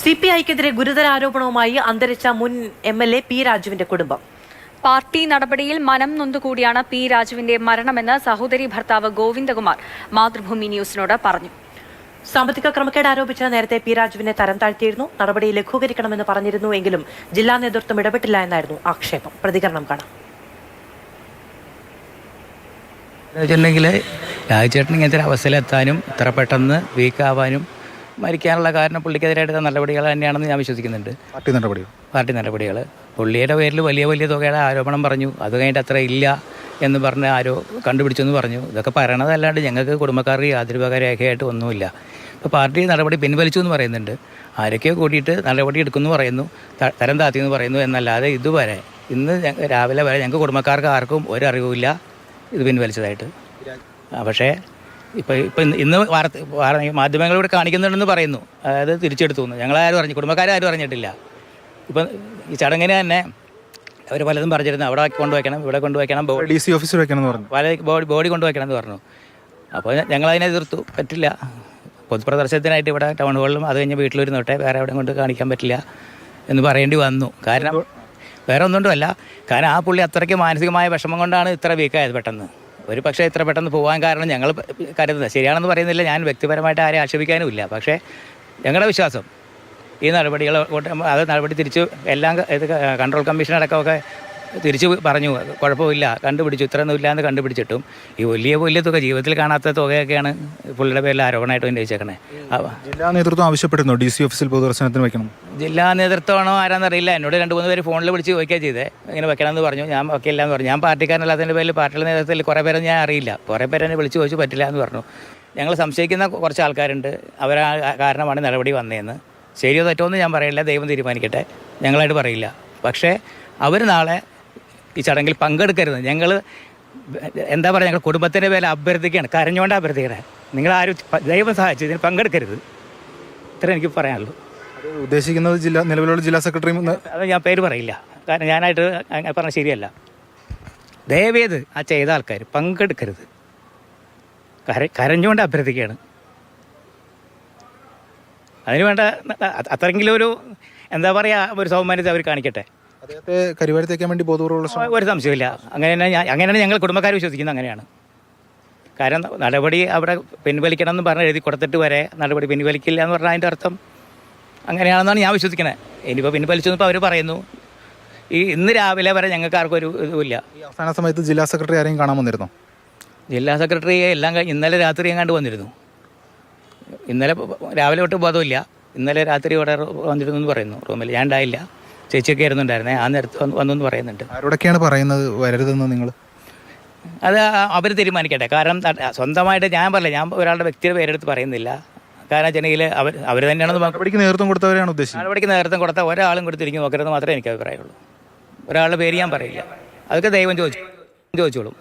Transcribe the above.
സിപിഐക്കെതിരെ ഗുരുതര ആരോപണവുമായി അന്തരിച്ച മുൻ എംഎൽഎ പി രാജുവിന്റെ കുടുംബം. പാർട്ടി നടപടിയിൽ മനം നൊന്തുകൂടിയാണ് പി രാജുവിന്റെ മരണമെന്ന് സഹോദരി ഭർത്താവ് ഗോവിന്ദകുമാർ മാതൃഭൂമി ന്യൂസിനോട് പറഞ്ഞു. സാമ്പത്തിക ക്രമക്കേട് ആരോപിച്ച് നേരത്തെ പി രാജുവിനെ തരം താഴ്ത്തിയിരുന്നു. നടപടി ലഘൂകരിക്കണമെന്ന് പറഞ്ഞിരുന്നു എങ്കിലും ജില്ലാ നേതൃത്വം ഇടപെട്ടില്ല എന്നായിരുന്നു ആക്ഷേപം. പ്രതികരണം കാണാം. രാജുചേട്ടൻ ഇങ്ങനത്തെ ഒരു അവസ്ഥയിലെത്താനും ഇത്ര പെട്ടെന്ന് വീക്കാവാനും മരിക്കാനുള്ള കാരണം പുള്ളിക്കെതിരായിട്ട് നടപടികൾ തന്നെയാണെന്ന് ഞാൻ വിശ്വസിക്കുന്നുണ്ട്. പാർട്ടി നടപടികൾ പുള്ളിയുടെ പേരിൽ വലിയ വലിയ തുകയുടെ ആരോപണം പറഞ്ഞു. അത് കഴിഞ്ഞിട്ട് അത്ര ഇല്ല എന്ന് പറഞ്ഞ് ആരോ കണ്ടുപിടിച്ചെന്ന് പറഞ്ഞു. ഇതൊക്കെ പറയണതല്ലാണ്ട് ഞങ്ങൾക്ക് കുടുംബക്കാർക്ക് യാതൊരു രേഖയായിട്ട് ഒന്നുമില്ല. ഇപ്പോൾ പാർട്ടി നടപടി പിൻവലിച്ചു എന്ന് പറയുന്നുണ്ട്. ആരൊക്കെയോ കൂട്ടിയിട്ട് നടപടി എടുക്കുമെന്ന് പറയുന്നു, തരം താത്തിയെന്ന് പറയുന്നു. എന്നല്ലാതെ ഇതുവരെ ഇന്ന് രാവിലെ വരെ ഞങ്ങൾക്ക് കുടുംബക്കാർക്ക് ആർക്കും ഒരറിവുമില്ല ഇത് പിൻവലിച്ചതായിട്ട്. പക്ഷേ ഇപ്പം ഇന്ന് മാധ്യമങ്ങളിലൂടെ കാണിക്കുന്നുണ്ടെന്ന് പറയുന്നു. അതായത് തിരിച്ചെടുത്തു എന്ന് ഞങ്ങളാരും അറിഞ്ഞു, കുടുംബക്കാരും അറിഞ്ഞിട്ടില്ല. ഇപ്പം ഈ ചടങ്ങിന് തന്നെ അവർ പലതും പറഞ്ഞിരുന്നു. അവിടെ കൊണ്ടുവയ്ക്കണം, ഇവിടെ കൊണ്ടുവയ്ക്കണം, DC ഓഫീസിൽ വെക്കണം എന്ന് പറഞ്ഞു, പല ബോഡി കൊണ്ടുവയ്ക്കണം എന്ന് പറഞ്ഞു. അപ്പോൾ ഞങ്ങളതിനെ എതിർത്തു. പറ്റില്ല, പൊതുപ്രദർശനത്തിനായിട്ട് ഇവിടെ ടൗൺ ഹാളിലും അത് കഴിഞ്ഞ് വീട്ടിലിരുന്നോട്ടെ, വേറെ എവിടെ കൊണ്ട് കാണിക്കാൻ പറ്റില്ല എന്ന് പറയേണ്ടി വന്നു. കാരണം വേറെ ഒന്നുകൊണ്ടുമല്ല, കാരണം ആ പുള്ളി അത്രയ്ക്ക് മാനസികമായ വിഷമം കൊണ്ടാണ് ഇത്ര വീക്കായത് പെട്ടെന്ന്. ഒരു പക്ഷേ ഇത്ര പെട്ടെന്ന് പോകാൻ കാരണം ഞങ്ങൾ കരുതുന്നത് ശരിയാണെന്ന് പറയുന്നില്ല, ഞാൻ വ്യക്തിപരമായിട്ട് ആരെയും ആക്ഷേപിക്കാനുമില്ല. പക്ഷേ ഞങ്ങളുടെ വിശ്വാസം ഈ നടപടികൾ അത് നടപടി തിരിച്ചു എല്ലാം ഇത് കൺട്രോൾ കമ്മീഷൻ അടക്കമൊക്കെ തിരിച്ചു പറഞ്ഞു, കുഴപ്പമില്ല, കണ്ടുപിടിച്ചു, ഇത്രയൊന്നും ഇല്ലയെന്ന് കണ്ടുപിടിച്ചിട്ടും ഈ വലിയ തുക, ജീവിതത്തിൽ കാണാത്ത തുകയൊക്കെയാണ് പുള്ളിയുടെ പേരിൽ ആരോപണമായിട്ട് ഉന്നയിച്ചേക്കണേ. ജില്ലാ നേതൃത്വം ആവശ്യപ്പെടുന്നു DC ഓഫീസിൽ പൊതുദർശനത്തിന് വെക്കണം. ജില്ലാ നേതൃത്വമാണോ ആരാന്നറിയില്ല. എന്നോട് 2-3 പേര് ഫോണിൽ വിളിച്ച് ചോദിക്കുകയാണ് ചെയ്തേ, ഇങ്ങനെ വെക്കണമെന്ന് പറഞ്ഞു. ഞാൻ വെക്കില്ല എന്ന് പറഞ്ഞു. ഞാൻ പാർട്ടിക്കാരനല്ലാത്തതിൻ്റെ പേരിൽ പാർട്ടിയുടെ നേതൃത്വത്തിൽ കുറേ പേരെ ഞാൻ അറിയില്ല, കുറേ പേരെ എന്നെ വിളിച്ച് ചോദിച്ചു, പറ്റില്ല എന്ന് പറഞ്ഞു. ഞങ്ങൾ സംശയിക്കുന്ന കുറച്ച് ആൾക്കാരുണ്ട്, അവരാ കാരണമാണ് നടപടി വന്നതെന്ന്. ശരിയോ തെറ്റോ എന്ന് ഞാൻ പറയില്ല, ദൈവം തീരുമാനിക്കട്ടെ, ഞങ്ങളായിട്ട് പറയില്ല. പക്ഷേ അവർ നാളെ ഈ ചടങ്ങിൽ പങ്കെടുക്കരുത്. ഞങ്ങൾ എന്താ പറയുക, ഞങ്ങൾ കുടുംബത്തിൻ്റെ പേരിൽ അഭ്യർത്ഥിക്കുകയാണ്, കരഞ്ഞുകൊണ്ട് അഭ്യർത്ഥിക്കണേ, നിങ്ങളാരും ദൈവം സഹായിച്ചു ഇതിന് പങ്കെടുക്കരുത്. ഇത്ര എനിക്ക് പറയാനുള്ളൂ. ഉദ്ദേശിക്കുന്നത് നിലവിലുള്ള ജില്ലാ സെക്രട്ടറി, അത് ഞാൻ പേര് പറയില്ല, കാരണം ഞാനായിട്ട് പറഞ്ഞാൽ ശരിയല്ല. ദയവേത് ആ ചെയ്ത ആൾക്കാർ പങ്കെടുക്കരുത്, കരഞ്ഞുകൊണ്ട് അഭ്യർത്ഥിക്കുകയാണ്. അതിന് വേണ്ട അത്രയെങ്കിലും ഒരു എന്താ പറയുക, ഒരു സൗമാന്യത അവർ കാണിക്കട്ടെ. അദ്ദേഹത്തെ കരിവാരിത്തേക്കാൻ വേണ്ടി ബോധപൂർവ്വമുള്ള ഒരു സംശയമില്ല. അങ്ങനെയാണ് ഞങ്ങൾ കുടുംബക്കാർ വിശ്വസിക്കുന്നത്. അങ്ങനെയാണ്. കാരണം നടപടി അവിടെ പിൻവലിക്കണം എന്ന് പറഞ്ഞ് എഴുതി കൊടുത്തിട്ട് വരെ നടപടി പിൻവലിക്കില്ല എന്ന് പറഞ്ഞാൽ അതിൻ്റെ അർത്ഥം അങ്ങനെയാണെന്നാണ് ഞാൻ വിശ്വസിക്കുന്നത്. ഇനിയിപ്പോൾ പിൻവലിച്ചെന്നിപ്പോൾ അവർ പറയുന്നു. ഇന്ന് രാവിലെ വരെ ഞങ്ങൾക്ക് ആർക്കും ഒരു ഇതുമില്ല. ഈ അവസാന സമയത്ത് ജില്ലാ സെക്രട്ടറി ആരെയും കാണാൻ വന്നിരുന്നോ? ജില്ലാ സെക്രട്ടറി എല്ലാം ഇന്നലെ രാത്രി എങ്ങാണ്ട് വന്നിരുന്നു. ഇന്നലെ രാവിലെ തൊട്ട് ബോധമില്ല, ഇന്നലെ രാത്രി ഇവിടെ വന്നിരുന്നു എന്ന് പറയുന്നു. റൂമിൽ ഞാൻ ഉണ്ടായില്ല, ചേച്ചിയൊക്കെ ആയിരുന്നുണ്ടായിരുന്നേ, ആ നേരത്ത് വന്നു പറയുന്നുണ്ട്. ആരോടൊക്കെയാണ് പറയുന്നത് വരരുതെന്ന്? നിങ്ങൾ അത് അവർ തീരുമാനിക്കട്ടെ. കാരണം സ്വന്തമായിട്ട് ഞാൻ പറയില്ല, ഞാൻ ഒരാളുടെ വ്യക്തിയുടെ പേരെടുത്ത് പറയുന്നില്ല. കാരണം ജനയിൽ അവർ തന്നെയാണ് നടപടിക്ക് നേതൃത്വം കൊടുത്തവരെയാണ് ഉദ്ദേശിച്ചത്. നടപടിക്ക് നേതൃത്വം കൊടുത്ത ഒരാളും കൂടി തിരിഞ്ഞു നോക്കരുത് മാത്രമേ എനിക്ക് അഭിപ്രായമുള്ളൂ. ഒരാളുടെ പേര് ഞാൻ പറയില്ല, അതൊക്കെ ദൈവം ചോദിച്ചോളും.